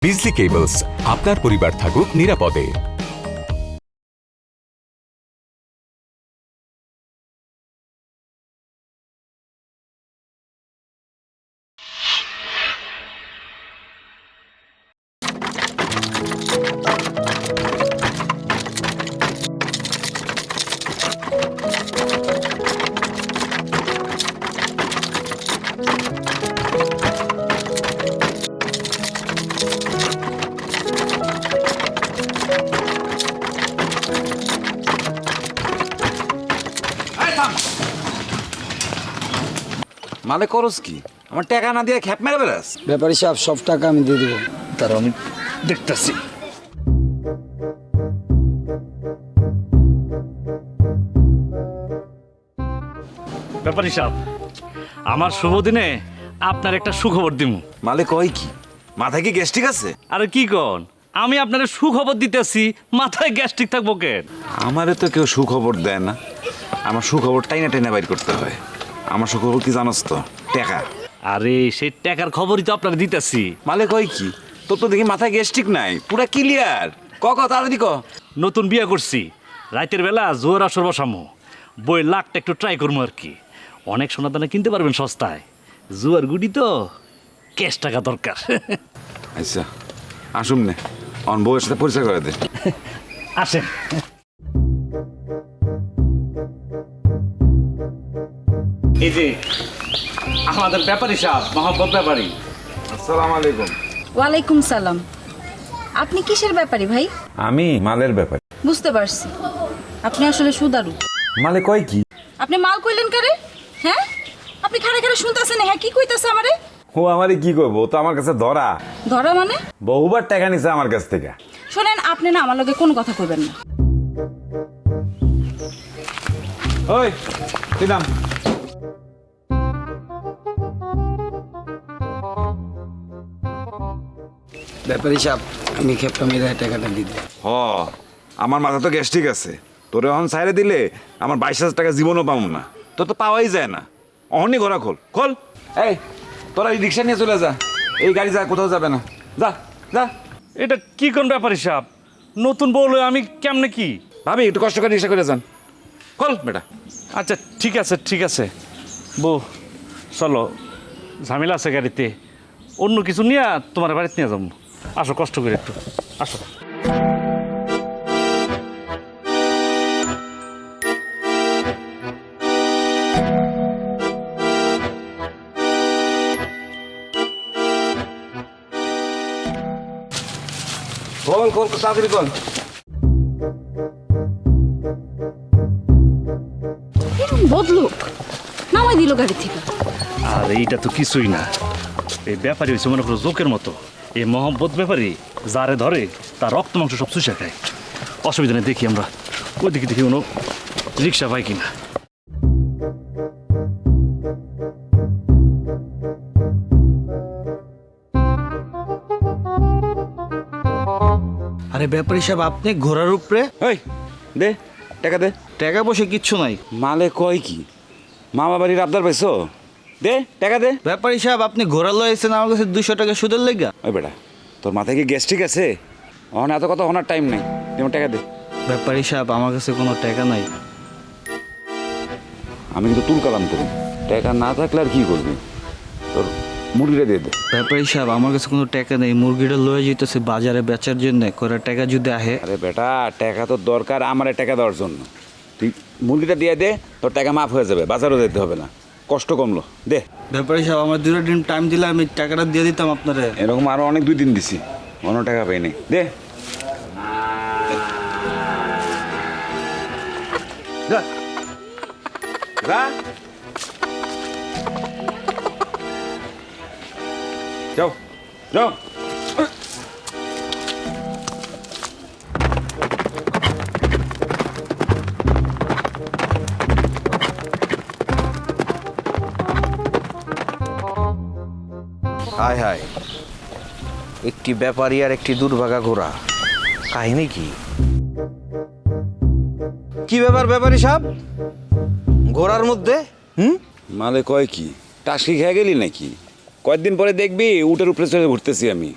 বিজলি cables, আপনার পরিবার থাকুক নিরাপদে। মালে করস কি? আমার টাকা না দিয়ে খ্যাপ মেরে বেড়াস? ব্যাপারী সাহেব, সব টাকা আমি দিয়ে দেবো। তার আমি দেখতেছি। ব্যাপারী সাহেব, আমার শুভ দিনে আপনার একটা সুখবর দিমু। মালে কয় কি? মাথায় কি গ্যাস্ট্রিক আছে? আরে কি কন, আমি আপনার সুখবর দিতেছি, মাথায় গ্যাস্ট্রিক থাকবো কেন? আমারে তো কেউ সুখবর দেয় না। আমার সুখবর টাইনা টাইনা বাইর করতে হয়। আমার সুখবর কি জানোস তো? টাকা। আরে সেই টাকার খবরই তো আপনার দিতেছি। মালে কয় কি? তোর তো দেখি মাথায় গ্যাস্ট্রিক নাই, পুরা ক্লিয়ার। তাড়াতাড়ি ক। নতুন বিয়ে করছি, রাতের বেলা জোয়ার আসর বসামো, বই লাখটা একটু ট্রাই করবো আর কি। অনেক সোনা দানা কিনতে পারবেন সস্তায়। জুয়ার গুডি তো ক্যাশ টাকা দরকার। আচ্ছা আসুন নে, অন বউয়ের সাথে পরিচয় করে দে। আসেন। এই যে আমাদের ব্যাপারী সাহেব, মোহাম্মদ ব্যাপারী। আসসালামু আলাইকুম। ওয়ালাইকুম সালাম। আপনি কিসের ব্যাপারী ভাই? আমি মালের ব্যাপার। বুঝতে পারছি, আপনি আসলে সুদারু। মালে কয় কি? আপনি মাল কইলেন কারে? হ্যাঁ, আপনি খাড়ে খাড়ে শুনতেছেন। হ্যাঁ, কি কইতাছে আমারে? ও আমারে কি করবো? ও তো আমার কাছে ধরা। ধরা মানে? বহুবার টাকা নিছে আমার কাছ থেকে। শোনেন, আপনি না আমার লগে কোনো কথা কইবেন না। ওই তুই নাম। ব্যাপারী সাহেব, আমি খেপটা মেরে টাকাটা দিয়ে দেবো। হ, আমার মাথা তো গ্যাস্ট্রিক আছে। তোর এখন সাইরে দিলে আমার 22,000 টাকা জীবনও পাবো না। তোর তো পাওয়াই যায় না। অহনি ঘোরা খোল খোল। এই তোরা এই রিক্সা নিয়ে চলে যা। এই গাড়ি যা, কোথাও যাবে না। যা যা। এটা কি কোন ব্যাপারী সাহেব? নতুন বউলে আমি কেমনে কি? ভাবি একটু কষ্ট করে রিক্সা করে যান। খোল বেটা। আচ্ছা ঠিক আছে ঠিক আছে বউ, চলো, ঝামেলা আছে গাড়িতে, অন্য কিছু নিয়ে তোমার বাড়িতে নিয়ে যাবো। আসো, কষ্ট করে একটু আসো। খোল খোল তাড়াতাড়ি খোল। এরকম বদলুক নামাই দিল গাড়ি থেকে। আর এইটা তো কিছুই না, এই ব্যাপারী হয়েছে মনে করো জোকের মতো। এই মোহাম্মদ ব্যাপারী যারে ধরে তার রক্ত মাংস সব চুষে খায়। অসুবিধা নেই, দেখি আমরা ওইদিকে দেখি কোনো রিক্সা পাই কিনা। আরে ব্যাপারী সাহেব, আপনি ঘোড়ার উপরে? এই দে টাকা দে। টাকা বসে কিচ্ছু নাই। মালে কয় কি? মামা বাড়ির আবদার পাইছো? দে টাকা দে। ব্যাপারী সাহেব, আপনি ঘোড়া লয়েছেন আমার কাছে 200 টাকা সুদের লেগা। ওই বেটা, তোর মাথায় কি গ্যাস্ট্রিক আছে? অহন এত কথা হনার টাইম নেই। তুই টাকা দে। ব্যাপারী সাহেব, আমার কাছে কোনো টাকা নাই। আমি কিন্তু তুল কালাম তোর। টাকা না থাকলে আর কি করবি? তোর মুরগিটা দিয়ে দে। ব্যাপারী সাহেব, আমার কাছে কোনো টাকা নেই। মুরগিটা লয়ে যেতেছে বাজারে বেচার জন্য। করে টাকা যদি আহে। আরে বেটা, টাকা তো দরকার আমারে টাকা দেওয়ার জন্য। তুই মুরগিটা দিয়ে দে, তোর টাকা মাফ হয়ে যাবে। বাজারও যেতে হবে না, কষ্ট কমলো। দে। ব্যাপারী সাহেব, আমার 2 দিন টাইম দিলে আমি টাকাটা দিয়ে দিতাম আপনারে। এরকম আরো অনেক 2 দিন দিছি, অন্য টাকা পাইনি। দে। যা যা। যাও যাও। হায় হায়, একটি ব্যাপারী আর একটি দুর্ভাগা ঘোড়া। কাহিনী কি? কি ব্যাপার ব্যাপারী সাহেব? ঘোড়ার মধ্যে মালে কয় কি? টাসকি খেয়ে গেলি নাকি? কয়েকদিন পরে দেখবি উটের উপরে চড়ে ঘুরতেছি আমি।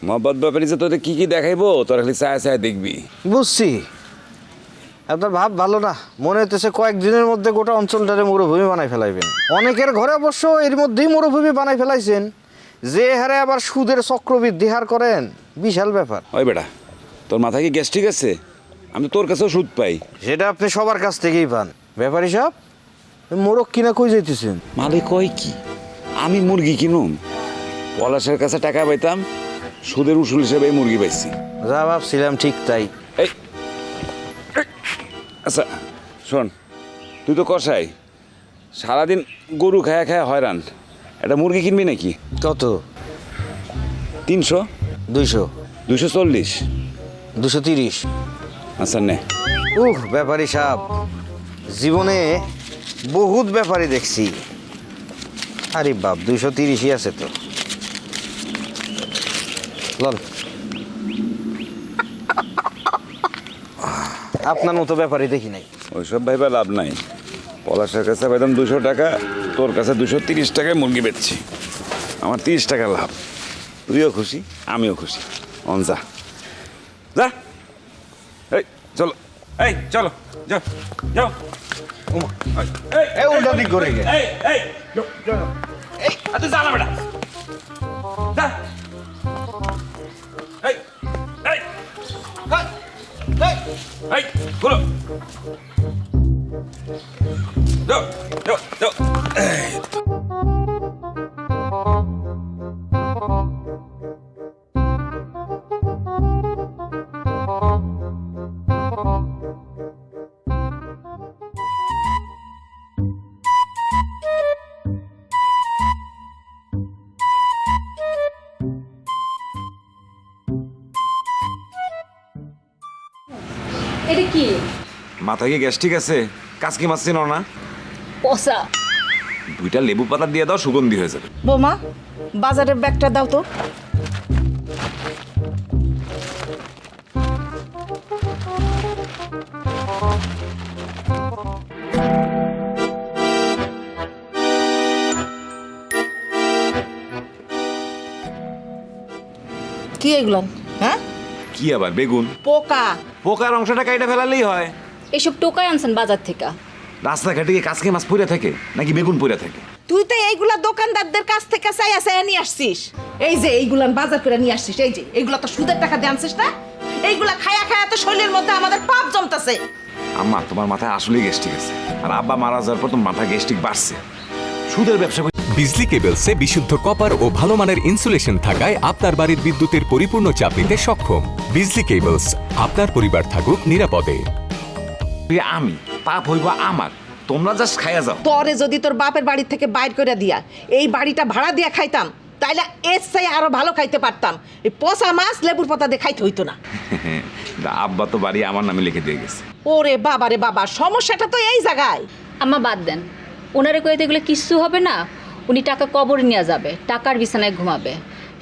মোহাম্মদ ব্যাপারী যে তোদের কি কি দেখাইবো তোরা খালি চায় চায় দেখবি। বুঝছি আপনার ভাব ভালো না, মনে হইতেছে কয়েকদিনের মধ্যে গোটা অঞ্চলটারে মরুভূমি বানাই ফেলাইবেন। অনেকের ঘরে অবশ্য এর মধ্যেই মরুভূমি বানাই ফেলাইছেন, যে হারে আবার সুদের চক্রবৃদ্ধি হার করেন, বিশাল ব্যাপার। ওই বেটা, তোর মাথায় কি গ্যাস্ট্রিক আছে? আমি তো তোর কাছেও সুদ পাই। সেটা আপনি সবার কাছ থেকেই পান। ব্যাপারী সাহেব, মোরগ কিনা কই যাইতেছেন? মালিক কয় কি আমি মুরগি কিনুম? পলাশের কাছে টাকা পাইতাম, সুদের উসুল হিসেবে এই মুরগি পাইছি। যা ভাবছিলাম ঠিক তাই। এই আচ্ছা শোন, তুই তো কষাই, সারাদিন গরু খায়া খায়া হয়রান, একটা মুরগি কিনবি নাকি? কত? 300, 200, 240। 230। আচ্ছা নে। ব্যাপারী সাহেব, জীবনে বহুত ব্যাপারী দেখছি। আরে বাপ, 230ই আছে তো। লন, আপনার মতো ব্যাপারী দেখি নাই। ওইসব ভাইবা লাভ নাই। পলাশের কাছে পাইতাম 200 টাকা, তোর কাছে 230 টাকায় মুরগি বেচছি, আমার 30 টাকা লাভ। তুইও খুশি, আমিও খুশি। অন যা যা, এই চলো, এই চলো, যাও যাও। এই উল্টা দিক করে গে। এই এই এই তুই যা না বেটা, যা। এই এই এই গুলো যাও যাও যাও। এটা কি? মাথায় কি গ্যাস্ট্রিক আছে? কাজকি মাছ চিনো না? পচা। 2টা লেবু পাতা দিয়ে দাও, সুগন্ধি হয়ে যাবে। বোমা, বাজারের ব্যাগটা দাও তো। কি এগুলান? হ্যাঁ, কি আবার বেগুন? পোকা। পোকার অংশটা কাইটা ফেলালেই হয়। এসব টোকাই আনছেন বাজার থেকে? রাস্তাঘাটে কি কাজকি মাছ পড়ে থাকে নাকি বেগুন পড়ে থাকে? তুই তো এইগুলা দোকানদারদের কাছ থেকে চাইয়া চাইয়া নিয়ে আসছিস। এই যে এইগুলান বাজার করে নিয়ে আসছিস, এই যে এইগুলা তো সুদের টাকা দিয়ে আনছিস না? এইগুলা খায়া খায়া তো শরীরের মধ্যে আমাদের পাপ জমতাছে। আম্মা, তোমার মাথায় আসলেই গ্যাস্ট্রিক আছে, আর আব্বা মারা যাওয়ার পর তোমার মাথায় গ্যাস্ট্রিক বাড়ছে। সুদের ব্যবসা বিজলি কেবলসে বিশুদ্ধ কপার ও ভালো মানের ইনসুলেশন থাকায় আপনার বাড়ির বিদ্যুতের পরিপূর্ণ চাপ নিতে সক্ষম। বিজলি কেবলস, আপনার পরিবার থাকুক নিরাপদে। আমি পাপ হইব আমার, তোমরা জাস্ট খাইয়া যাও। তরে যদি তোর বাপের বাড়ি থেকে বাইর করে দিয়া এই বাড়িটা ভাড়া দিয়া খাইতাম, তাইলে এর চাই আরো ভালো খাইতে পারতাম। এই পচা মাছ লেবুর পাতা দিয়ে খাইতে হইতো না। আব্বা তো বাড়ি আমার নামে লিখে দিয়ে গেছে। ওরে বাবা রে বাবা, সমস্যাটা তো এই জায়গায়। আম্মা বাদ দেন, ওনারে কইতে এগুলো কিচ্ছু হবে না। উনি টাকা কবরে নিয়ে যাবে, টাকার বিছানায় ঘুমাবে।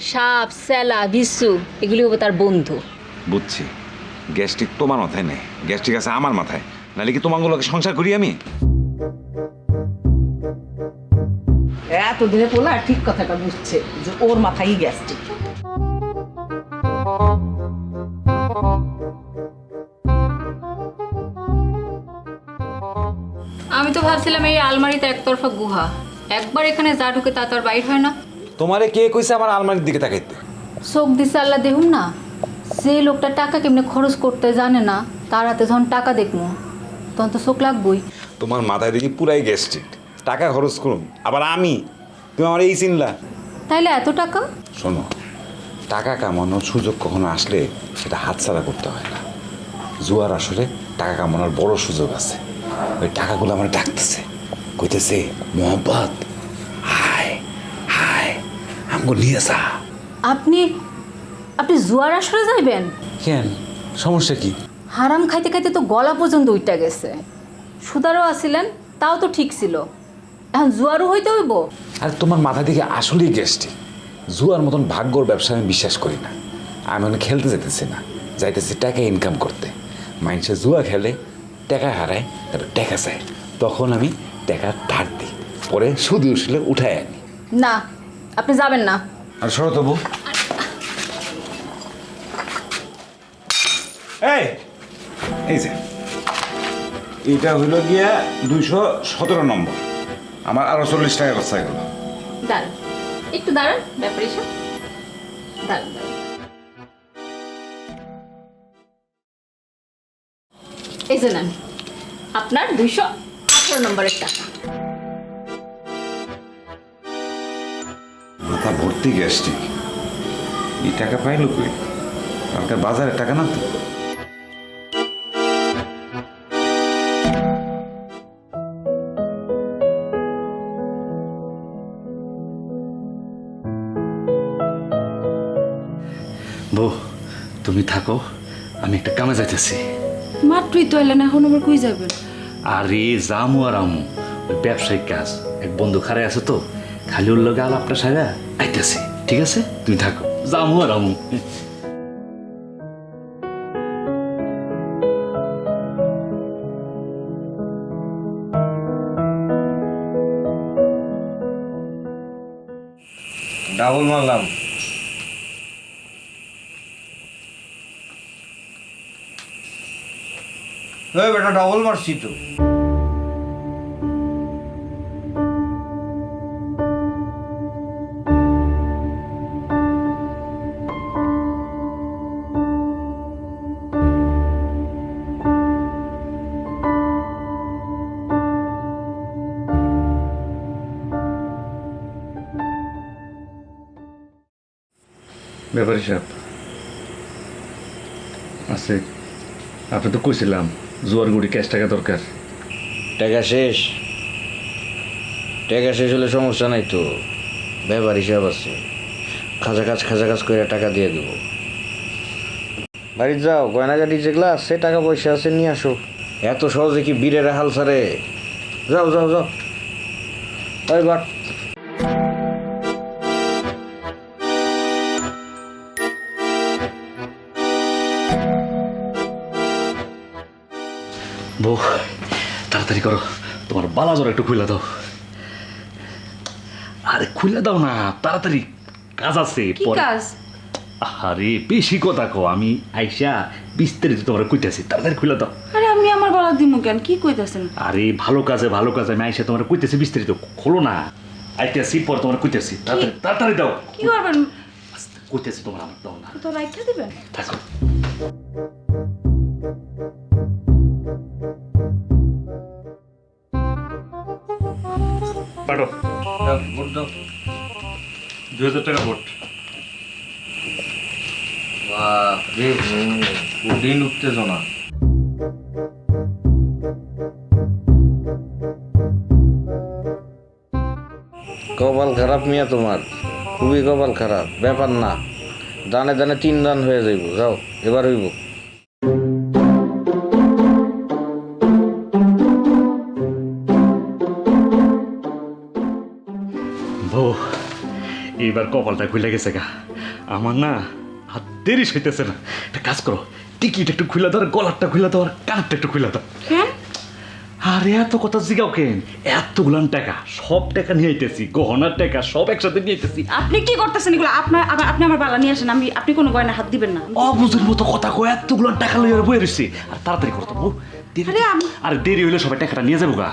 সাপ, স্যালা, বিচ্ছু এগুলি হবে তার বন্ধু। বুঝছি, গ্যাস্ট্রিক তোমার মাথায় নেই, গ্যাস্ট্রিক আছে আমার মাথায়। নাহলে কি তোমাগুলোকে সংসার করি আমি? এতদিনে পোলা ঠিক কথাটা বুঝছে যে ওর মাথায় গ্যাস্ট্রিক। আমি তো ভাবছিলাম এই আলমারিতে একতরফা গুহা, একবার এখানে যা ঢুকে তা তো আর বাইর হয় না। তোমারে কে কইছে আমার আলমারির দিকে তাকাইতে? চোখ দিছে আল্লাহ দেখুন না, যে লোকটা টাকা কেমনে খরচ করতে জানে না, তার হাতে যখন টাকা দেখবো তখন তো চোখ লাগবই। তোমার মাথায় দেখি পুরাই গ্যাস্ট্রিক, টাকা খরচ করুন আবার আমি? তুমি আমার এই চিনলা? তাইলে এত টাকা? শোনো, টাকা কামানোর সুযোগ কখনো আসলে সেটা হাতছাড়া করতে হয় না। জুয়ার আসলে টাকা কামানোর বড় সুযোগ আছে। ওই টাকাগুলো আমার ডাকতেছে, কইতেছে মোহাম্মদ হায় হায় আমগো নিয়ে যা। আপনি আপনি জুয়ার আসরে যাইবেন? কেন, সমস্যা কি? হারাম খাইতে খাইতে তো গলা পর্যন্ত উইটা গেছে। সুদারও আসিলেন, তাও তো ঠিক ছিল, এখন জুয়ারও হইতে হইব? আর তোমার মাথা থেকে আসলেই গ্যাস্ট্রিক। জুয়ার মতন ভাগ্যর ব্যবসা আমি বিশ্বাস করি না। আমি মানে খেলতে যেতেছি না, যাইতেছি টাকা ইনকাম করতে। মানুষে জুয়া খেলে, টাকা হারায়, তারপর টাকা চায়, তখন আমি টাকা ধার দিই, পরে সুদ উঠলে উঠায় আনি। না, আপনি যাবেন না। আর সরো তবু, এই এই যে এটা হইল গিয়া 217 নম্বর, আমার আরো 40 টাকা খরচা গেল। দাঁড়ান, একটু দাঁড়ান, ব্যাপারে সব দাঁড়ান দাঁড়ান। এই যে নেন আপনার 218 নম্বরের টাকা। মাথা ভর্তি গ্যাস্ট্রিক, এই টাকা পাইলো কই? কালকে বাজারে টাকা না তো। বউ তুমি থাকো, আমি একটা কামে যাইতেছি। মাত্রই তো এলেন, এখন আবার কই যাবেন? আরে জামু আর আমু, ওই ব্যবসায়িক কাজ, এক বন্ধু খারে আছে তো, খালি ওর লগে আলাপটা সারা আইতেছি। ঠিক আছে, তুমি থাকো, জামু আর আমু। ডাবল মারলাম। বেটা ডাবল মারছি তো। ব্যাপারী সাহেব আছে, আপনি তো কইছিলাম জোয়ার গুড়ি ক্যাশ টাকা দরকার। টাকা শেষ? টাকা শেষ হলে সমস্যা নাই তো, ব্যাপার হিসাব আছে। খাজা কাজ করে টাকা দিয়ে দেবো। বাড়ি যাও, গয়নাগাটি যেগুলো আছে টাকা পয়সা আছে নিয়ে আসো। এত সহজে কি বীরের হাল ছাড়ে? যাও যাও যাও, ওই বাট। বউ তাড়াতাড়ি করো, তোমার বালা জোর একটু খুলে দাও। আরে খুলে দাও না তাড়াতাড়ি, কাজ আছে কি পরে। কাজ? আরে বেশি কথা কো, আমি আইসা বিস্তারিত তোমার কইতেছি, তাড়াতাড়ি খুলে দাও। আরে আমি আমার গলা দিমু কেন? কি কইতাছেন? আরে ভালো কাজে আমি আইসা তোমার কইতেছি বিস্তারিত, খোলো না। আইতেছি পর তোমার কইতেছি, তাড়াতাড়ি তাড়াতাড়ি দাও। কি করবেন? কইতেছি তোমার, আমার দাও না, তো রাইখা দিবেন? থাকো। পাঠো 2000 টাকা ভোট। কঠিন উত্তেজনা। কপাল খারাপ মিয়া তোমার, খুবই কপাল খারাপ। ব্যাপার না, দানে দানে 3 দান হয়ে যাইব। যাও, এবার হইব। বউ এইবার কপালটা খুলে গেছে গা আমার, না আর দেরি হইতেছে না। একটা কাজ করো, টিকিট একটু খুলে দাও, গলারটা খুলে দাও, আর কানেরটা একটু খুলে দাও। কেন? আরে এত কথা জিগাও কেন? এতগুলান টাকা, সব টাকা নিয়ে আইতেছি, গহনার টাকা সব একসাথে নিয়ে আইতেছি। আপনি কি করতেছেন এগুলো? আপনি আমার বালা নিয়ে আসেন, আপনি কোনো গয়না হাত দিবেন না। অবুঝের মতো কথা কো, এতগুলান টাকা লইয়া বয়ে রইছি। আর তাড়াতাড়ি করতো বউ, আরে দেরি হইলে সবাই টাকাটা নিয়ে যাবো গা।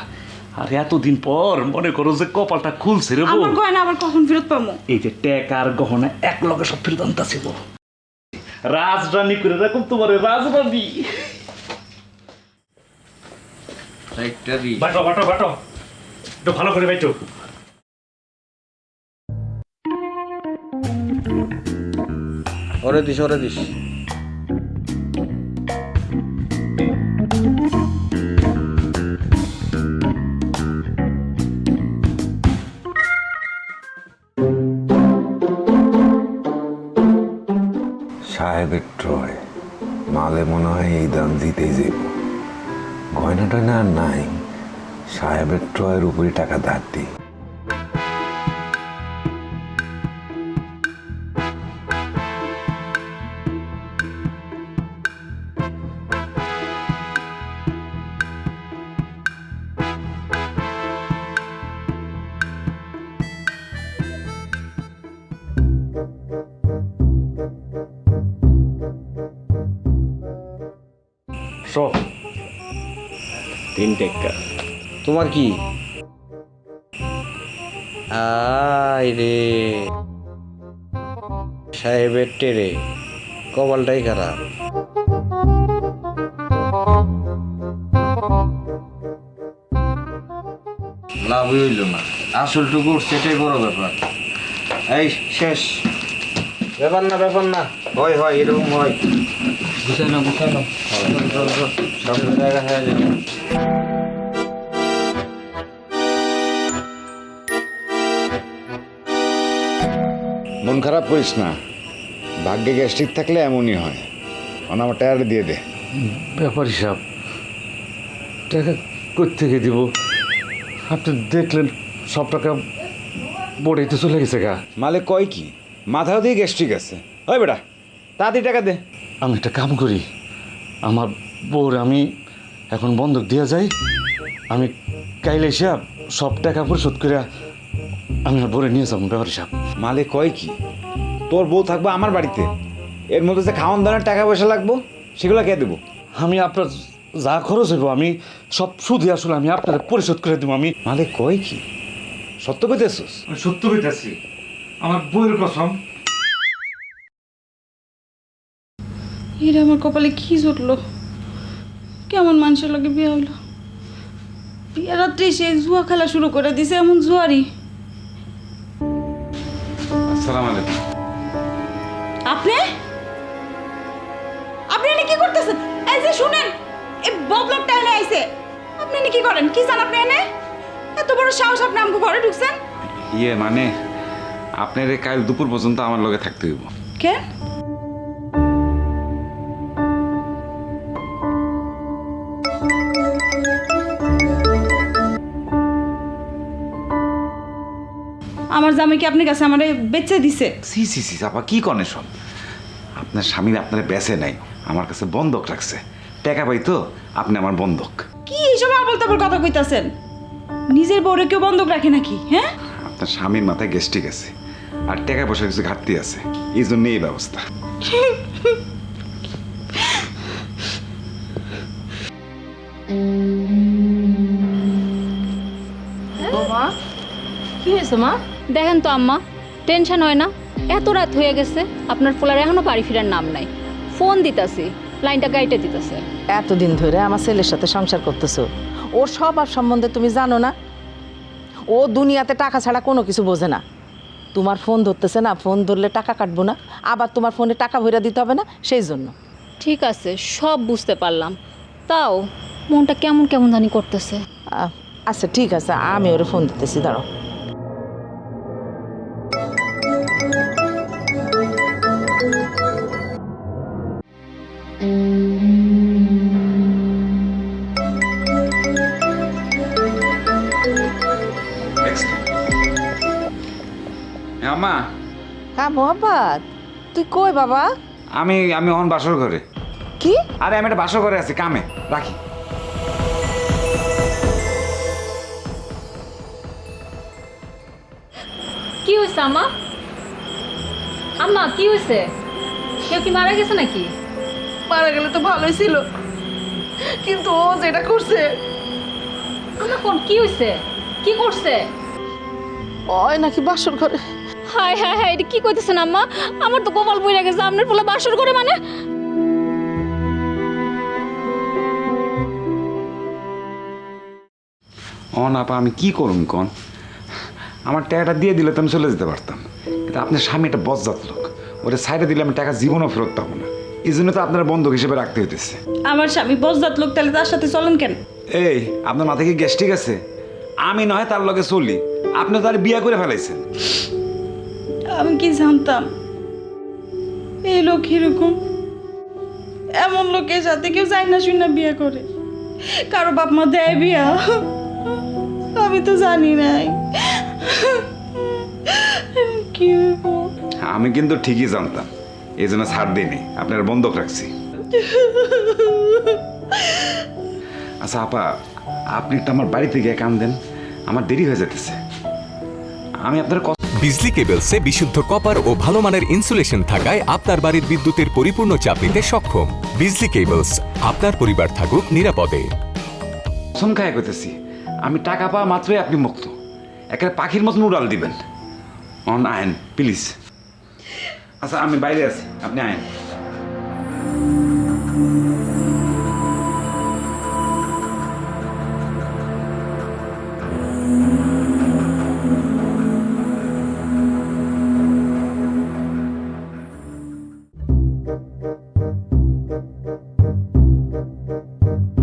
আর এতদিন পর মনে করো যে কপালটা খুলছে রে বউ। আমার গয়না আবার কখন ফেরত পাবো? এই যে টাকা আর গহনা এক লগে সব ফেরত আনতাছি বউ। রাজরানী করে রাখুন তোমার, রাজরানী। বাটো বাটো বাটো, একটু ভালো করে বাইটো। ওরে দিস, ওরে দিস। সাহেবের ট্রয় মালে মনে হয় এই দাম জিতেই যাব। গয়না টয়না আর নাই, সাহেবের ট্রয়ের উপরই টাকা ধার দিই। 500 3 টাকা। তোমার কি আয় রে সাহেবের টেরে কপালটাই খারাপ। লাভই হইল না, আসলটুকু সেটাই বড় ব্যাপার। এই শেষ, ব্যাপার না, হয় এরকম হয়। গুছানো সব জায়গা হয়ে যাবে। মন খারাপ করিস না, ভাগ্যে গ্যাস্ট্রিক থাকলে এমনই হয়। আমার টায়ার দিয়ে দে। ব্যাপারী সাহেব, টাকা কোত্থেকে দিব? আপনি দেখলেন সব টাকা বোর্ডেতে চলে গেছে গা। মালে কয় কি, মাথাও দিয়ে গ্যাস্ট্রিক আছে। হয় বেটা, তাড়াতাড়ি টাকা দে। আমি একটা কাম করি, আমার বউর আমি এখন বন্ধক দিয়ে যাই, আমি কাইলে এসে সব টাকা পরিশোধ করে আমি আর বউরে নিয়ে যাবো। ব্যাপারী সাহেব, মালে কয় কি, তোর বউ থাকবো আমার বাড়িতে, এর মধ্যে যে খাওয়ান দাওয়ার টাকা পয়সা লাগবো সেগুলো কে দেবো? আমি আপনার যা খরচ হইব আমি সব সুদে আসলে আমি আপনার পরিশোধ করে দেবো। আমি মালে কয় কি, সত্য কইতেছিস? সত্য কইতাছি, আমার বউয়ের কসম। এরা আমার কপালে কি জুটলো, কেমন মানুষের লগে বিয়ে হইলো। বিয়ে রাত্রে সে জুয়া খেলা শুরু করে দিছে, এমন জুয়ারি। আসসালামু আলাইকুম। আপনি এনে কি করতেছেন? এই যে শুনেন, এই বদলকটা এনে আইছে, আপনি এনে কি করেন? কি জান আপনি এনে? এত বড় সাহস আপনি আমাকে ঘরে ঢুকছেন? ইয়ে মানে আপনার কাল দুপুর পর্যন্ত আমার লগে থাকতে হইব। কেন? আমার জামাই কি আপনার কাছে আমারে বেচে দিছে? সি আপা, কি কনে সব? আপনার স্বামী আপনার বেঁচে নাই, আমার কাছে বন্ধক রাখছে। টাকা পাই তো, আপনি আমার বন্ধক। কি এইসব আবল তাবল কথা কইতাছেন? নিজের বউরে কেউ বন্ধক রাখে নাকি? হ্যাঁ, আপনার স্বামীর মাথায় গ্যাস্ট্রিক আছে আর টাকা পয়সা কিছু ঘাটতি আছে, এই জন্য এই ব্যবস্থা। কি হয়েছে মা? দেখেন তো আম্মা, টেনশন হয় না? এত রাত হয়ে গেছে, আপনার পোলার এখনো বাড়ি ফেরার নাম নাই। ফোন দিতাছি, লাইনটা কাইটে দিতেছে। এতদিন ধরে আমার ছেলের সাথে সংসার করতেছো, ওর স্বভাব সম্বন্ধে তুমি জানো না? ও দুনিয়াতে টাকা ছাড়া কোনো কিছু বোঝে না। তোমার ফোন ধরতেছে না, ফোন ধরলে টাকা কাটবো না, আবার তোমার ফোনে টাকা ভরে দিতে হবে না, সেই জন্য। ঠিক আছে, সব বুঝতে পারলাম, তাও মনটা কেমন কেমন জানি করতেছে। আচ্ছা ঠিক আছে, আমি ওরে ফোন দিতেছি, দাঁড়াও। আম্মা, হ্যাঁ মোহাম্মদ, তুই কই বাবা? আমি এখন বাসর ঘরে। কি? আরে আমি একটা বাসর ঘরে আছি, কামে রাখি। কি হয়েছে আম্মা? আম্মা কি হয়েছে? কেউ কি মারা গেছে নাকি? মারা গেলে তো ভালোই ছিল, কিন্তু ও যেটা করছে। আম্মা কোন কি হয়েছে? কি করছে? ওই নাকি বাসর ঘরে। হায় হায় হায়, এটা কি কইতেছেন আম্মা? আমার তো কপাল বইরা গেছে, আপনার পোলা বাসর করে মানে? আপা আমি কি করুন কন? আমার টাকাটা দিয়ে দিলে তো আমি চলে যেতে পারতাম, কিন্তু আপনার স্বামী একটা বজ্জাত লোক, ওটা সাইডে দিলে আমি টাকা জীবনও ফেরত পাবো না। এই জন্য তো আপনার বন্ধক হিসেবে রাখতে হইতেছে। আমার স্বামী বজ্জাত লোক, তাহলে তার সাথে চলেন কেন? এই আপনার মাথায় কি গ্যাস্ট্রিক আছে? আমি নয় তার লগে চলি, আপনি তার বিয়ে করে ফেলাইছেন। আমি কি জানতাম এই লোক এরকম? এমন লোকের সাথে কেউ যায় না শুনে বিয়ে করে, কারো বাপ মা দেয় বিয়া, আমি তো জানি নাই। কি হইব? আমি কিন্তু ঠিকই জানতাম, এই জন্য ছাড় দিইনি, আপনার বন্ধক রাখছি। আচ্ছা আপা, আপনি একটু আমার বাড়িতে গিয়ে কান দেন, আমার দেরি হয়ে যেতেছে। আমি আপনার বিজলি কেবলসে বিশুদ্ধ কপার ও ভালো মানের ইনসুলেশন থাকায় আপনার বাড়ির বিদ্যুতের পরিপূর্ণ চাপ নিতে সক্ষম। বিজলি কেবলস, আপনার পরিবার থাকুক নিরাপদে। সংখ্যায় করতেছি আমি টাকা পাওয়া মাত্রই আপনি মুক্ত, একেবারে পাখির মতন উড়াল দিবেন। অন আইন প্লিজ। আচ্ছা আমি বাইরে আছি, আপনি আইন।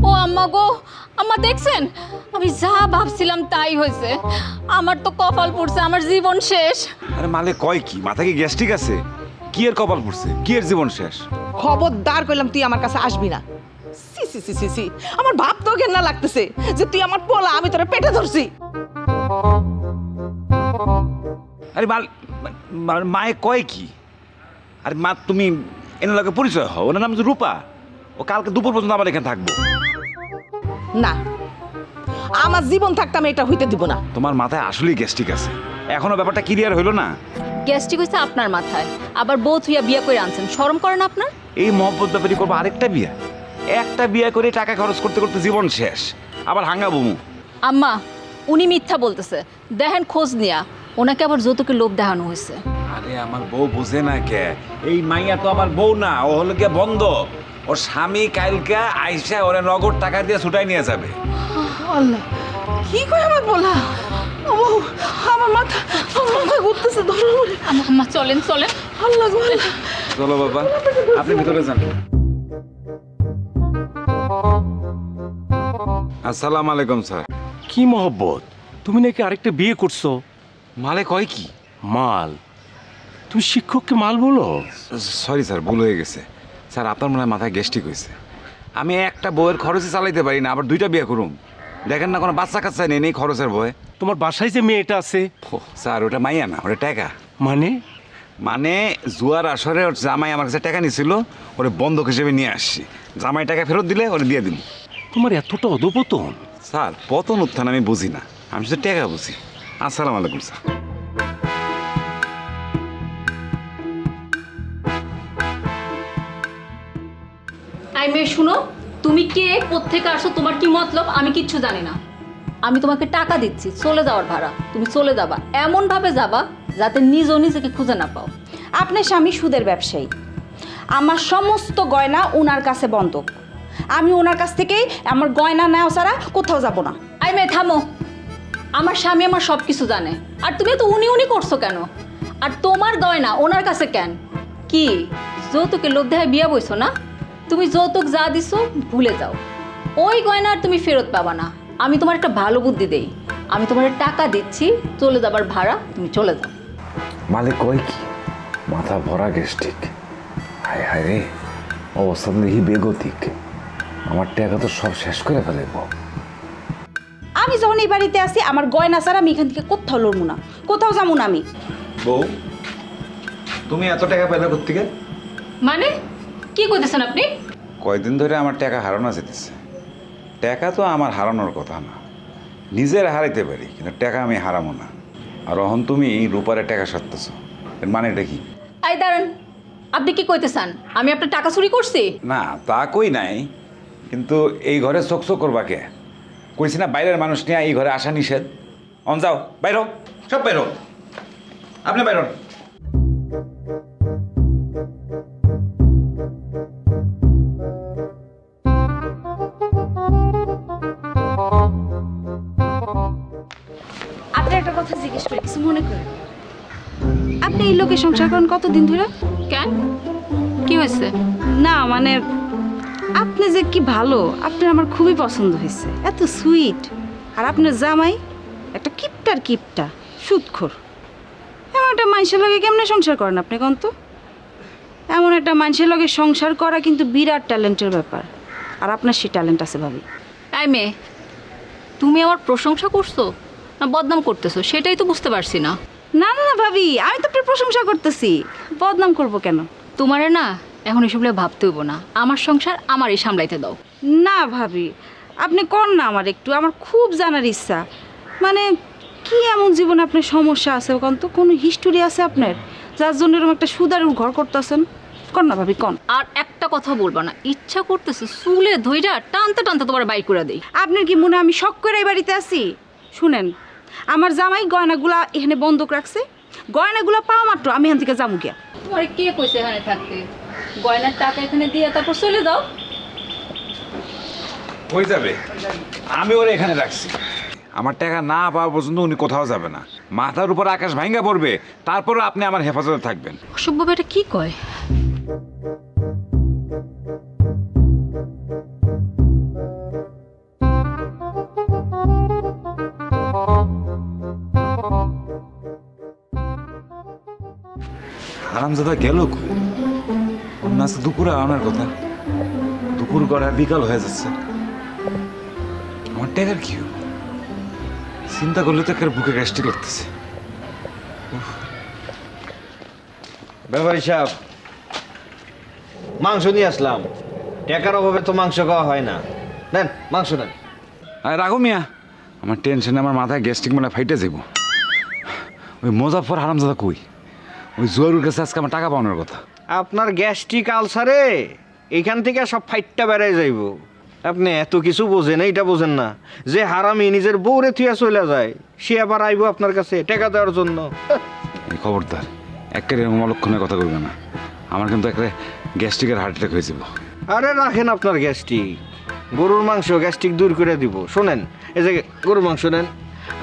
ও আম্মা গো, আম্মা দেখছেন আমি যা ভাবছিলাম তাই হয়েছে। আমার তো কপাল পড়ছে, আমার জীবন শেষ। আরে মালে কয় কি, মাথা কি গ্যাস্ট্রিক আছে? কি এর কপাল পড়ছে, কি এর জীবন শেষ? খবরদার কইলাম তুই আমার কাছে আসবি না। সি সি সি সি সি, আমার ভাব তো ঘেন্না লাগতেছে যে তুই আমার পোলা, আমি তোরা পেটে ধরছি। আরে মায়ে কয় কি? আরে মা তুমি এনার লগে পরিচয় হও, ওনার নাম হচ্ছে রূপা। ও কালকে দুপুর পর্যন্ত আমার এখানে থাকবো। না, আমার জীবন থাকতে আমি এটা হইতে দিব না। তোমার মাথায় আসলেই গ্যাস্ট্রিক আছে, এখনো ব্যাপারটা ক্লিয়ার হইলো না। গ্যাস্ট্রিক হয়েছে আপনার মাথায়, আবার বউ থুইয়া বিয়া করে আনছেন, শরম করে না আপনার? এই মহব্বত ব্যাপারই করবো আরেকটা বিয়া? একটা বিয়া করে টাকা খরচ করতে করতে জীবন শেষ, আবার হাঙ্গা বুমু। আম্মা উনি মিথ্যা বলতেছে, দেখেন খোঁজ নিয়া ওনাকে আবার যৌতুকের লোভ দেখানো হয়েছে। আরে আমার বউ বুঝে না কে, এই মাইয়া তো আমার বউ না, ও হলো কে বন্ধ। ওর স্বামী কালকা আইসা ওরে নগদ টাকা দিয়ে ছুটাই নিয়ে যাবে। আল্লাহ, কি কই আমার পোলা? ও আমার মাথা ঘুরতেছে। আম্মা চলেন চলেন। আল্লাহ গো, চলো বাবা, আপনি ভিতরে যান। আসসালামু আলাইকুম স্যার। কি মহব্বত, তুমি নাকি আরেকটা বিয়ে করছো? মালে কয় কি? মাল? তুমি শিক্ষককে মাল বলো? সরি স্যার, ভুল হয়ে গেছে। স্যার আপনার মনে হয় মাথায় গ্যাস্ট্রিক হয়েছে। আমি একটা বউয়ের খরচে চালাইতে পারি না, আবার দুইটা বিয়ে করুম। দেখেন না কোনো বাচ্চা কাচ্চা নেই, নেই খরচের বয়ে। তোমার বাসায় যে মেয়েটা আছে? স্যার ওটা মাইয়া না, ওটা টাকা। মানে? মানে জুয়ার আসরে ওর জামাই আমার কাছে টাকা নিছিল, ওরে বন্ধক হিসেবে নিয়ে আসছি। জামাই টাকা ফেরত দিলে ওরে দিয়ে দিন। তোমার এতটা অধপতন? স্যার পতন উত্থান আমি বুঝি না, আমি শুধু টাকা বুঝি। আসসালামু আলাইকুম স্যার। আই মেয়ে শুনো, তুমি কে, কোত্থেকে আসো, তোমার কি মতলব আমি কিচ্ছু জানি না। আমি তোমাকে টাকা দিচ্ছি চলে যাওয়ার ভাড়া, তুমি চলে যাবা, এমনভাবে যাবা যাতে নিজও নিজেকে খুঁজে না পাও। আপনার স্বামী সুদের ব্যবসায়ী, আমার সমস্ত গয়না ওনার কাছে বন্ধক। আমি ওনার কাছ থেকেই আমার গয়না নেওয়া ছাড়া কোথাও যাব না। আই মেয়ে থামো, আমার স্বামী আমার সব কিছু জানে, আর তুমি তো উনি উনি করছো কেন? আর তোমার গয়না ওনার কাছে কেন? কি যৌতুকের লোভ দেখায় বিয়া বইছো না? তুমি যৌতুক যা দিছো ভুলে যাও, ওই গয়না আর তুমি ফেরত পাবা না। আমি তোমার একটা ভালো বুদ্ধি দেই, আমি তোমার টাকা দিচ্ছি চলে যাবার ভাড়া, তুমি চলে যাও। মালিক কয় কি, মাথা ভরা গ্যাস্ট্রিক। হায় হায় রে, অবস্থা দেখি বেগতিক। আমার টাকা তো সব শেষ করে ফেলেব। আমি যখন এই বাড়িতে আসি আমার গয়না ছাড়া আমি এখান থেকে কোথাও লড়বো না, কোথাও যাবো না আমি। বউ তুমি এত টাকা পেলে কোত্থেকে? মানে কি কইতেছেন আপনি? কয়দিন ধরে আমার টাকা হারানো যেতেছে। টাকা তো আমার হারানোর কথা না, নিজের হারাইতে পারি, কিন্তু টাকা আমি হারাবো না। আর এখন তুমি রূপারে টাকা সারতেছ, এর মানে এটা কি? আই দাঁড়ান, আপনি কি কইতেছেন আমি আপনার টাকা চুরি করছি? না তা কই নাই, কিন্তু এই ঘরে চোখ করবা কে? কইছি না বাইরের মানুষ নিয়ে এই ঘরে আসা নিষেধ। অন যাও, বাইরো, সব বাইরো, আপনি বাইরন। আপনার একটা কথা জিজ্ঞেস করি, কিছু মনে করেন? আপনি এই লোকের সংসার করেন কতদিন ধরে? কেন, কি হয়েছে? না মানে আপনি যে কি ভালো, আপনার আমার খুবই পছন্দ হয়েছে, এত সুইট। আর আপনার জামাই একটা কিপটা সুদখোর। এমন একটা মানুষের লগে কেমনে সংসার করেন আপনি কোন তো? এমন একটা মানুষের লগে সংসার করা কিন্তু বিরাট ট্যালেন্টের ব্যাপার, আর আপনার সেই ট্যালেন্ট আছে ভাবি। আই মেয়ে, তুমি আমার প্রশংসা করছো না বদনাম করতেছো সেটাই তো বুঝতে পারছি না। না না না ভাবি, আমি তো আপনার প্রশংসা করতেছি, বদনাম করব কেন? তোমারে না এখন এসবগুলো ভাবতে হইব না, আমার সংসার আমারই সামলাইতে দাও। না ভাবি, আপনি কর না, আমার একটু, আমার খুব জানার ইচ্ছা। মানে কি এমন জীবনে আপনার সমস্যা আছে কোন তো কোনো হিস্টোরি আছে আপনার যার জন্য এরকম একটা সুদারুর ঘর করতেছেন? কন না ভাবি কন। আর একটা কথা বলবা না, ইচ্ছা করতেছে চুলে ধইরা টানতে টানতে তোমার বাইর করে দেই। আপনার কি মনে হয় আমি শখ করে এই বাড়িতে আছি? শুনেন, আমার জামাই গয়নাগুলা এখানে বন্ধক রাখছে, গয়নাগুলা পাওয়া মাত্র আমি এখান থেকে যাবো গিয়া। তোমার কে কইছে এখানে থাকতে? গয়নার টাকা এখানে দিয়ে তারপর চলে যাও। হয়ে যাবে, আমি ওরে এখানে রাখছি। আমার টাকা না পাওয়া পর্যন্ত উনি কোথাও যাবে না। মাথার উপর আকাশ ভাঙ্গা পড়বে, তারপরে আপনি আমার হেফাজতে থাকবেন। অসভ্য এটা কি কয়? হারামজাদা গেল কই? আজকে দুপুরে আনার কথা, দুপুর গড়া বিকাল হয়ে যাচ্ছে। আমার টাকার কি হবে? চিন্তা করলে তো একটা বুকে গ্যাস্ট্রিক লাগতেছে। ব্যাপারী সাহেব, মাংস নিয়ে আসলাম। টাকার অভাবে তো মাংস খাওয়া হয় না। নেন মাংস নেন। আর রাখো মিয়া, আমার টেনশনে আমার মাথায় গ্যাস্ট্রিক মানে ফাইটে যাব। ওই মোজাফর হারামজাদা কই? ওই জোয়ারুর কাছে আজকে আমার টাকা পাওয়ানোর কথা। আপনার গ্যাস্ট্রিক আলসারে এইখান থেকে সব ফাইটটা বেড়াই যাইব। আপনি এত কিছু বোঝেন, এইটা বোঝেন না যে হারামি নিজের বউরে থুয়া চলে যায়, সে আবার আইব আপনার কাছে টাকা দেওয়ার জন্য। এই খবরদার একেবারে এরকম অলক্ষণের কথা বলবে না, আমার কিন্তু একেবারে গ্যাস্ট্রিকের হার্ট অ্যাটাক হয়ে যাব। আরে রাখেন আপনার গ্যাস্ট্রিক, গরুর মাংস গ্যাস্ট্রিক দূর করে দিব। শোনেন, এই যে গরুর মাংস নেন,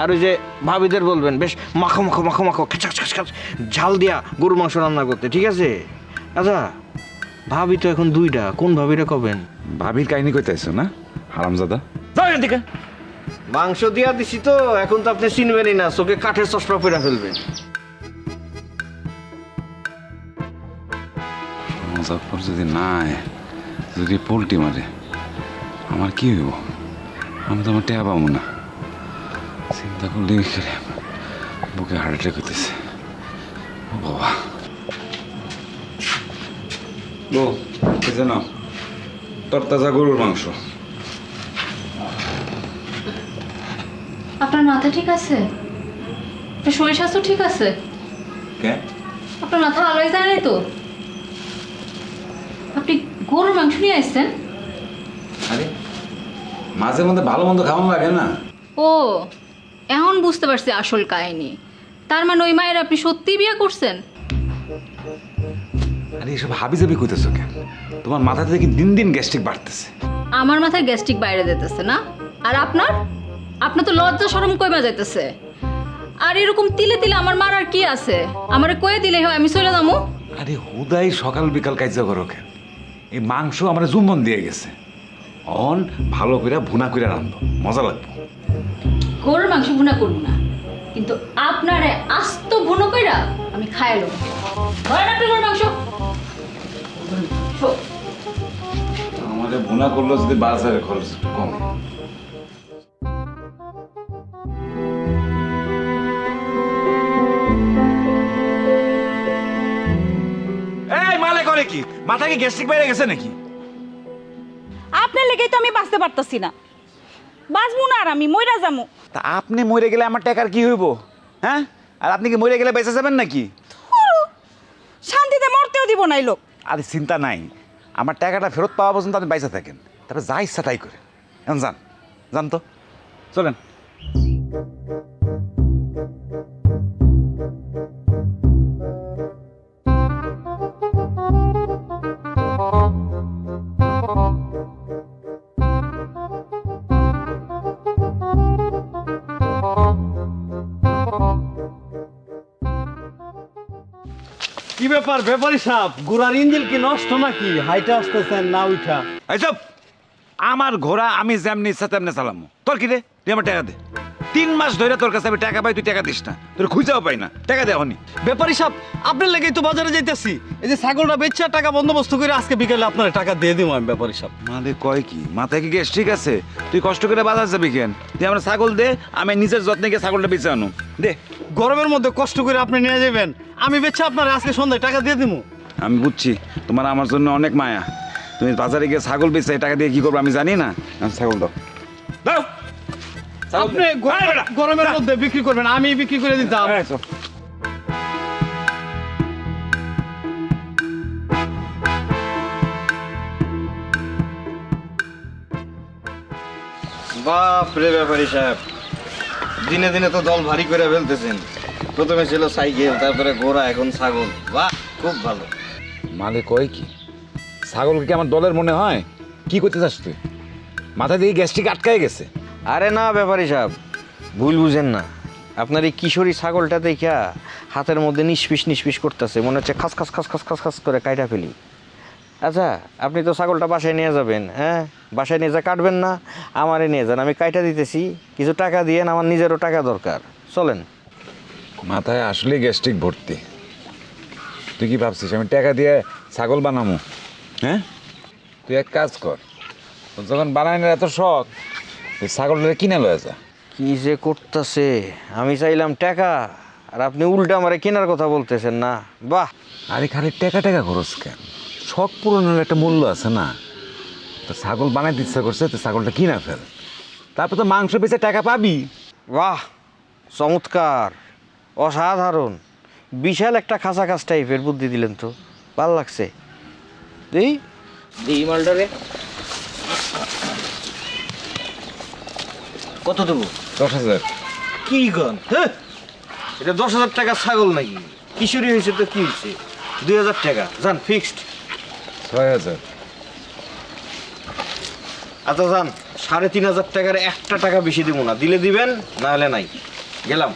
আর ওই যে ভাবিদের বলবেন বেশ মাখো মাখো মাখো মাখো খাচ খাচ খাচ ঝাল দিয়া গরুর মাংস রান্না করতে, ঠিক আছে? আচ্ছা, ভাবি তো এখন দুইটা, কোন ভাবিটা কবেন? ভাবির কাহিনী কইতে আইছো না হারামজাদা? যাও এখান থেকে। মাংস দিয়া দিছি তো, এখন তো আপনি চিনবেনই না, চোখে কাঠের চশমা পরে ফেলবেন। মুজাফর যদি নাই, যদি পোল্টি মারে, আমার কি হইব? আমি তো আমার টেয়া পাবো না। চিন্তা করলে বুকে হার্ট অ্যাটাক হইতেছে। ও বাবা, বউ বুঝে নাও, তরতাজা গরুর মাংস। আপনার মাথা ঠিক আছে? আপনার শরীর স্বাস্থ্য ঠিক আছে? কে? আপনার মাথা আলোয় যায় নাই তো? আপনি গরুর মাংস নিয়ে আসছেন? আরে মাঝে মধ্যে ভালো মন্দ খাওয়ানো লাগে না? ও, এখন বুঝতে পারছি আসল কাহিনী। তার মানে ওই মায়ের আপনি সত্যিই বিয়ে করছেন? আরে এসব হাবি জাবি কইতেছো কেন? তোমার মাথা থেকে দিন দিন গ্যাস্ট্রিক বাড়তেছে। আমার মাথায় গ্যাস্ট্রিক বাইরে যেতেছে না, আর আপনার তো লজ্জা শরম কইবা যাইতেছে। আর এরকম তিলে তিলে আমার মারার কি আছে? আমারে কয়ে দিলে হয় আমি চলে যাবো। আরে হুদাই সকাল বিকাল কাজা করো কেন? এই মাংস আমার জুম্বন দিয়ে গেছে, অন ভালো করে ভুনা করে রান্ধবো, মজা লাগবে। গরুর মাংস ভুনা করবো না, কিন্তু আপনারে আস্ত ভুনো কইরা আমি খাইলো। ধরেন আপনি গরুর মাংস। আমাদের ভুনা করলো যদি বাজারে খরচ কম। এই মালে করে কি? মাথা কি গ্যাস্ট্রিক বাইরে গেছে নাকি? আপনার লেগেই তো আমি বাঁচতে পারতাছি না। বাঁচবো না, আর আমি মইরা যাবো। তা আপনি মরে গেলে আমার টাকার কি হইব? হ্যাঁ, আর আপনি কি মরে গেলে বেঁচে যাবেন নাকি? শান্তিতে মরতেও দিব না এই লোক। আরে চিন্তা নাই, আমার টাকাটা ফেরত পাওয়া পর্যন্ত আপনি বাইসা থাকেন, তারপরে যা ইচ্ছা তাই করে। এখন যান, যান তো, চলেন। কি ব্যাপার ব্যাপারী সাহেব, ঘোড়ার ইঞ্জিন কি নষ্ট নাকি? হাইটা আসতেছেন না উঠা? এইসব আমার ঘোড়া আমি যেমনি ইচ্ছা তেমনি চালামো। তোর কি রে? তুই আমার টাকা দে। 3 মাস ধরে তোর কাছে আমি টাকা পাই, তুই টাকা দিস না। তোর খুঁজাও পাই না, টাকা দে হনি। ব্যাপারী সাহেব, আপনার লেগেই তো বাজারে যাইতেছি। এই যে ছাগলটা বেচা টাকা বন্দোবস্ত করে আজকে বিকেলে আপনার টাকা দিয়ে দিব আমি। ব্যাপারী সাহেব মালে কয় কি? মাথায় কি গ্যাস্ট্রিক আছে? তুই কষ্ট করে বাজার যাবি কেন? তুই আমার ছাগল দে, আমি নিজের যত্নে গিয়ে ছাগলটা বেঁচে আনো। দে। গরমের মধ্যে কষ্ট করে আপনি নিয়ে যাবেন, আমি বেচে আপনার আজকে সন্ধ্যায় টাকা দিয়ে দিব। আমি বুঝছি তোমার আমার জন্য অনেক মায়া। তুমি বাজারে গিয়ে ছাগল বেচে টাকা দিয়ে কি করবো আমি জানি না। ছাগল দাও, দাও। আপনি গরমের মধ্যে বিক্রি করবেন, আমি বিক্রি করে দিতাম। বাপ রে ব্যাপারী সাহেব, দিনে দিনে তো দল ভারী করে ফেলতেছেন। প্রথমে ছিল সাইকেল, তারপরে ঘোড়া, এখন ছাগল। বাহ, খুব ভালো। মালিক কয় কি ছাগলকে কি আমার দলের মনে হয়? কি করতে চাস তুই? মাথা দিয়ে গ্যাস্ট্রিক আটকায় গেছে। আরে না ব্যাপারী সাহেব, ভুল বুঝেন না। আপনার এই কিশোরী ছাগলটা দেখা হাতের মধ্যে নিষ্পিস করতেছে, মনে হচ্ছে খাস খাস খাস খাস খাস খাস করে কাইটা ফেলি। আচ্ছা, আপনি তো ছাগলটা বাসায় নিয়ে যাবেন, হ্যাঁ? বাসায় নিয়ে যা কাটবেন না, আমারে নিয়ে যান, আমি কাইটা দিতেছি। কিছু টাকা দিয়েন, আমার নিজেরও টাকা দরকার। চলেন। মাথায় আসলে গ্যাস্ট্রিক ভর্তি। তুই কি ভাবছিস আমি টাকা দিয়ে ছাগল বানামো? হ্যাঁ, তুই এক কাজ কর, তোর যখন বানানোর এত শখ, তুই ছাগলটা কিনে লয়ে যা। কি যে করতেছে! আমি চাইলাম টাকা, আর আপনি উল্টা আমারে কেনার কথা বলতেছেন না। বাহ! আরে খালি টাকা খরচ কেন? শখ পূরণের একটা মূল্য আছে না? তো ছাগল বানাইতে ইচ্ছা করছে, তো ছাগলটা কিনা ফেল, তারপর তো মাংস বেচে টাকা পাবি। বাহ, চমৎকার, অসাধারণ, বিশাল একটা খাঁচা খাস টাইপের বুদ্ধি দিলেন তো, ভালো লাগছে। দিই মালটারে কত দেবো? 10,000। কি গন, হ্যাঁ? এটা 10,000 টাকা ছাগল নাকি? কিশোরী হয়েছে তো কি হয়েছে? 2,000 টাকা যান, ফিক্সড। 6,000। আচ্ছা যান, 3,500 টাকার একটা টাকা বেশি দেবো না, দিলে দিবেন, না হলে নাই। গেলাম।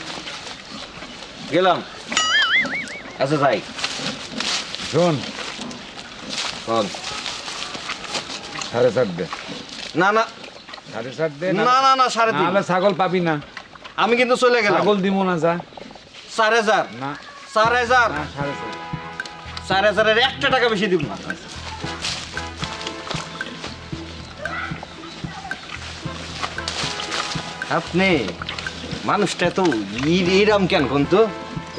আচ্ছা যাই। শোন, শোন, 7.5 দে। না 7.5 দে। না 3.5। নাহলে ছাগল পাবি না। আমি কিন্তু চলে গেলাম। ছাগল দিব না, যা। 4,000। না 4,000। না, 4.5। 4,000-এর একটা টাকা বেশি দিব না। আপনি মানুষটা তো এরাম কেন কোন তো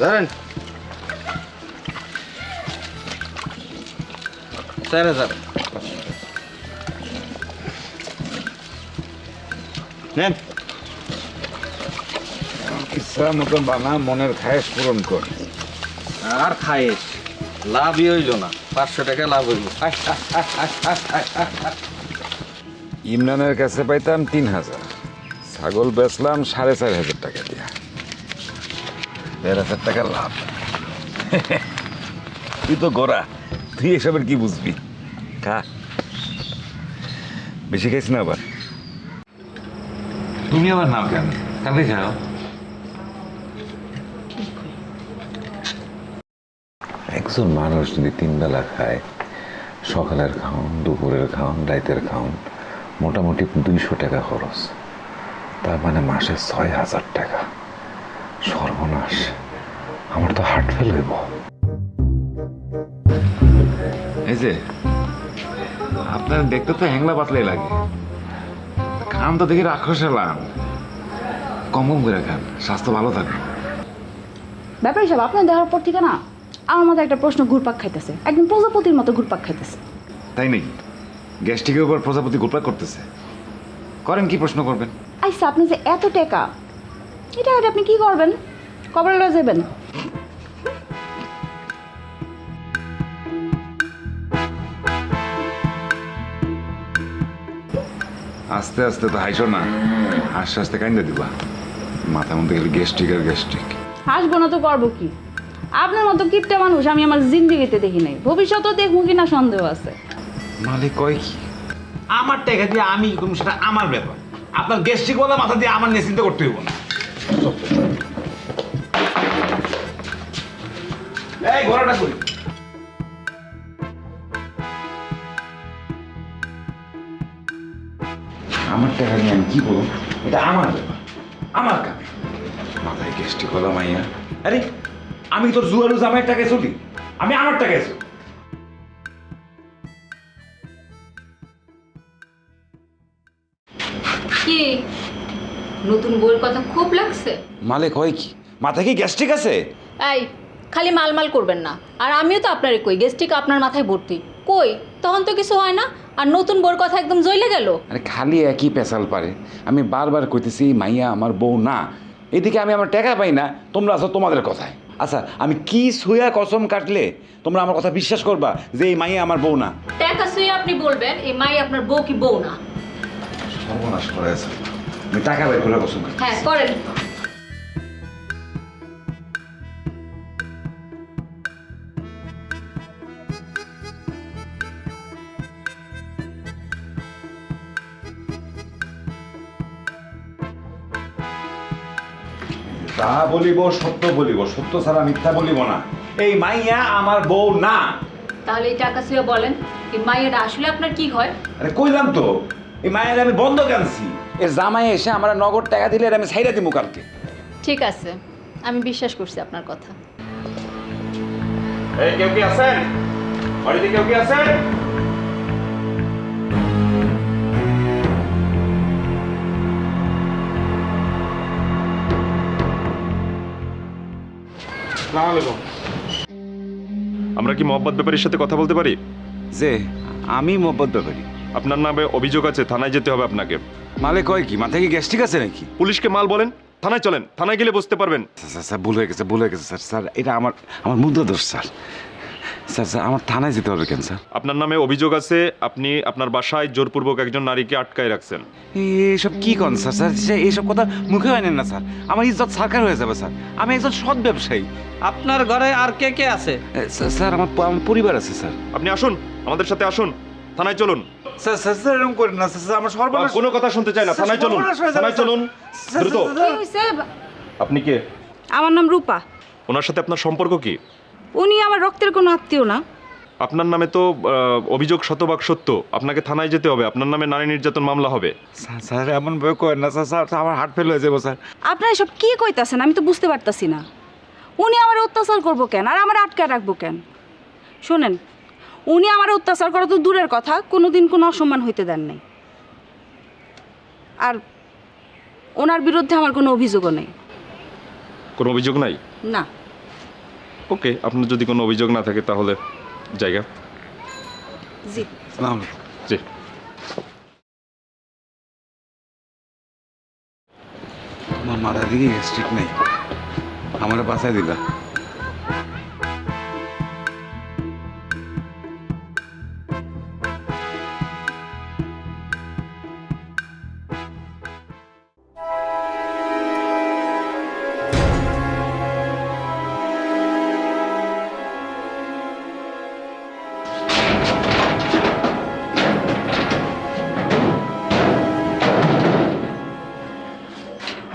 ধরেন। 4,000 নেন। ইচ্ছা মতন বানা, মনের খায়েশ পূরণ কর। আর খায়েশ লাভই হইল না, 500 টাকা লাভ হইল। ইমরানের কাছে পাইতাম 3,000, ছাগল বেচলাম 4,500 টাকা দিয়া, 1,500 টাকা লাভ। তুই তো গোড়া, তুই এসবের কি বুঝবি? খা, বেশি খাইস না আবার। তুমি আবার নাও কেন? কালকে খাও। একজন মানুষ যদি 3 বেলা খায়, সকালের খাওন, দুপুরের খাওন, রাতের খাওন, মোটামুটি 200 টাকা খরচ। তার মানে মাসে 6,000 টাকা। সর্বনাশ, আমার তো হার্ট ফেল হইব। এই যে আপনার দেখতে তো হ্যাংলা পাতলাই লাগে, খান তো দেখি রাক্ষস এলাম। কম করে খান, স্বাস্থ্য ভালো থাকবে। ব্যাপার হিসাব আপনার দেখার পর থেকে না আমার মধ্যে একটা প্রশ্ন ঘুরপাক খাইতেছে, একদম প্রজাপতির মতো ঘুরপাক খাইতেছে। তাই নাকি? গ্যাস্ট্রিকের উপর প্রজাপতি গোপরা করতেছে, করেন কি? প্রশ্ন করবেন। আচ্ছা, আপনি যে এত টাকা, এটা আপনি কি করবেন? কবরে লয়ে যাবেন? আস্তে আস্তে তো হাইছো না, আস্তে আস্তে কাইন্দা দিবা। মাথার মধ্যে গেলে গ্যাস্ট্রিক আর গ্যাস্ট্রিক। হাসবো না তো করবো কি? আপনার মতো কিপটা মানুষ আমি আমার জিন্দিগিতে দেখি নাই, ভবিষ্যতেও দেখবো কিনা সন্দেহ আছে। মালিক কয় কি? আমার টাকা দিয়ে আমি কি করবো সেটা আমার ব্যাপার। আপনার গ্যাস্ট্রিক বলা মাথা দিয়ে আমার নিয়ে চিন্তা করতে হইব না। এই ঘোড়াটা কই? আমার টাকা নিয়ে আমি কি বলবো? এটা আমার ব্যাপার, আমার কাজ। মাথায় গ্যাস্ট্রিক হলো মাইয়া। আরে আমি তোর জুয়ালু জামাইয়ের টাকায় চলি, আমি আমার টাকায় চলি। কি নতুন বইয়ের কথা খুব লাগছে? মালিক হয় কি? মাথায় কি গ্যাস্ট্রিক আছে? এই খালি মালমাল করবেন না। আর আমিও তো আপনারই কই, গেস্ট্রিক আপনার মাথায় ভর্তি। কই তখন তো কিছু হয় না, আর নতুন বউর কথা একদম জ্বলে গেল। আরে খালি একই পেশাল পারে। আমি বারবার কইতেছি মাইয়া আমার বউ না, এদিকে আমি আমার টাকা পাই না, তোমরা আছো তোমাদের কথায়। আচ্ছা আমি কি ছুঁয়া কসম কাটলে তোমরা আমার কথা বিশ্বাস করবা যে এই মাইয়া আমার বউ না? টাকা শুয়ে আপনি বলবেন এই মাই আপনার বউ কি বউ না? সর্বনাশ করে আছে। আমি টাকা বের করে কসম কাটি। হ্যাঁ করেন। তা বলিব সত্য বলিব, সত্য ছাড়া মিথ্যা বলিব না। এই মাইয়া আমার বউ না। তাহলে এই টাকা শুয়ে বলেন এই মাইয়েরা আসলে আপনার কি হয়? আরে কইলাম তো এই মায়ের আমি বন্ধ আনছি। এর জামাই এসে আমার নগদ টাকা দিলে আমি ছাইরা দিমু কালকে। ঠিক আছে, আমি বিশ্বাস করছি আপনার কথা। এই কেউ কি আছেন? বাড়িতে কেউ কি আছেন? আমরা কি মোহাম্মদ ব্যাপারীর সাথে কথা বলতে পারি? যে আমি মোহাম্মদ ব্যাপারী। আপনার নামে অভিযোগ আছে, থানায় যেতে হবে আপনাকে। মালে কয় কি, মাথায় কি গ্যাস্ট্রিক আছে নাকি? পুলিশকে মাল বলেন, থানায় চলেন, থানায় গেলে বুঝতে পারবেন। স্যার স্যার ভুল হয়ে গেছে, ভুল হয়ে গেছে স্যার। স্যার এটা আমার আমার মুদ্রা দোষ স্যার। স্যার স্যার আমার থানায় যেতে হবে কেন স্যার? আপনার নামে অভিযোগ আছে আপনি আপনার বাসায় জোরপূর্বক একজন নারীকে আটকায় রাখছেন। এইসব কি কন স্যার? স্যার এইসব কথা মুখে হয় না স্যার। আমার ইজ্জত সরকার হয়ে যাবে স্যার। আমি একজন সৎ ব্যবসায়ী। আপনার ঘরে আর কে কে আছে? স্যার আমার পরিবার আছে স্যার। আপনি আসুন, আমাদের সাথে আসুন, থানায় চলুন। স্যার স্যার স্যার এরকম করেন না স্যার, আমার সর্বনাশ। কোনো কথা শুনতে চাই না, থানায় চলুন, থানায় চলুন দ্রুত। আপনি কে? আমার নাম রূপা। ওনার সাথে আপনার সম্পর্ক কি? উনি আমার রক্তের কোনো আত্মীয় না। আপনার নামে তো অভিযোগ শতভাগ সত্য, আপনাকে থানায় যেতে হবে, আপনার নামে নারী নির্যাতন মামলা হবে। স্যার এমন ভয় করেন না স্যার, স্যার আমার হার্ট ফেল হয়ে যাবো স্যার। আপনারা সব কি কইতাছেন আমি তো বুঝতে পারতাছি না। উনি আমার অত্যাচার করবো কেন আর আমার আটকায় রাখবো কেন? শোনেন, উনি আমার অত্যাচার করা তো দূরের কথা, কোনোদিন কোনো অসম্মান হইতে দেন নাই। আর ওনার বিরুদ্ধে আমার কোনো অভিযোগও নেই। কোনো অভিযোগ নাই? না। ওকে, আপনার যদি কোনো অভিযোগ না থাকে তাহলে জায়গা। জি জি। আমার মাথা দিকে গ্যাস্ট্রিক নেই, আমার বাঁচাই দিলা।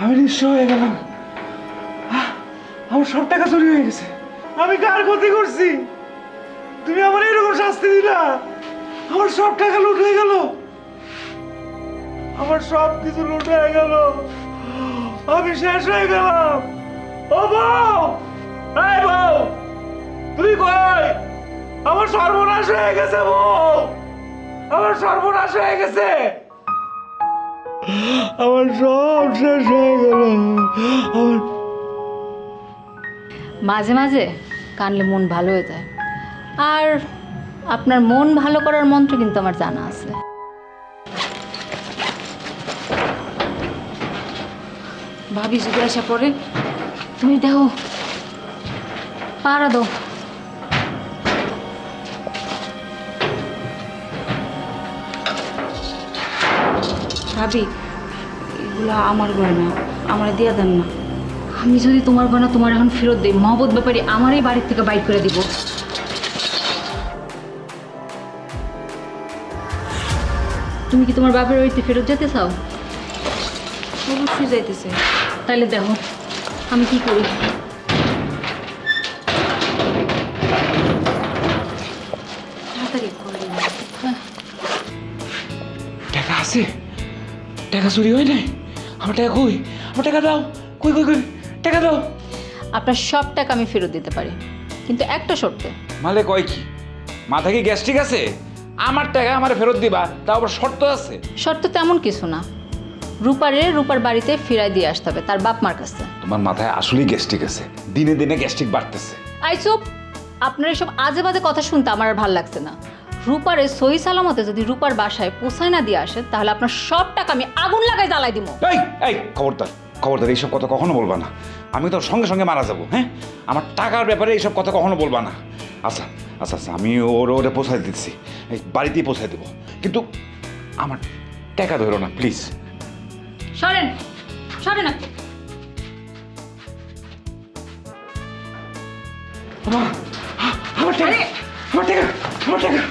আমি নিঃস্ব হয়ে গেলাম। আমার সব টাকা চুরি হয়ে গেছে। আমি কার ক্ষতি করছি? তুমি আমার এরকম শাস্তি দিলা? আমার সব টাকা লুট হয়ে গেল, আমার সব কিছু লুট হয়ে গেল, আমি শেষ হয়ে গেলাম। ও বউ, এই বউ, তুই কই? আমার সর্বনাশ হয়ে গেছে বউ, আমার সর্বনাশ হয়ে গেছে, আমার সব শেষ হয়ে গেল। মাঝে মাঝে কানলে মন ভালো হয়ে যায়। আর আপনার মন ভালো করার মন্ত্র কিন্তু আমার জানা আছে। ভাবি যদি আসা পড়ে, তুমি দেখো পাড়া দাও। ভাবি, এগুলো আমার গয়না, আমার দিয়া দেন না। আমি যদি তোমার গয়না তোমার এখন ফেরত দিই, মহব্বত ব্যাপারী আমার এই বাড়ির থেকে বাইর করে দিব। তুমি কি তোমার বাপের বাড়িতে ফেরত যেতে চাও? অবশ্যই যাইতেছে। তাহলে দেখো আমি কি করি। তাড়াতাড়ি করে। টাকা আছে? টাকা চুরি হয় নাই? আমার টাকা কই? আমার টাকা দাও, কই কই কই টাকা দাও। আপনার সব টাকা আমি ফেরত দিতে পারি, কিন্তু একটা শর্তে। মালে কয় কি? মাথা কি গ্যাস্ট্রিক আছে? আমার টাকা আমার ফেরত দিবা, তাও আবার শর্ত আছে? শর্ত তেমন কিছু না, রূপার বাড়িতে ফিরাই দিয়ে আসতে হবে তার বাপ মার কাছে। তোমার মাথায় আসলেই গ্যাস্ট্রিক আছে, দিনে দিনে গ্যাস্ট্রিক বাড়তেছে। আই চুপ! আপনার এসব আজে বাজে কথা শুনতে আমার আর ভালো লাগছে না। রূপারে সহি সালামতে যদি রূপার বাসায় পৌঁছায় না দিয়ে আসে তাহলে আপনার সব টাকা আমি আগুন লাগাই জ্বালাই দিব। এই এই খবরদার খবরদার, এইসব কথা কখনো বলবা না। আমি তো সঙ্গে সঙ্গে মারা যাবো। হ্যাঁ, আমার টাকার ব্যাপারে এইসব কথা কখনো বলবা না। আচ্ছা আচ্ছা আচ্ছা, আমি ওরে পৌঁছাই দিচ্ছি, এই বাড়িতেই পৌঁছাই দেবো, কিন্তু আমার টাকা ধরো না প্লিজ। সরেন সরেন আপনি। আমার টাকা, আমার টাকা, আমার টাকা।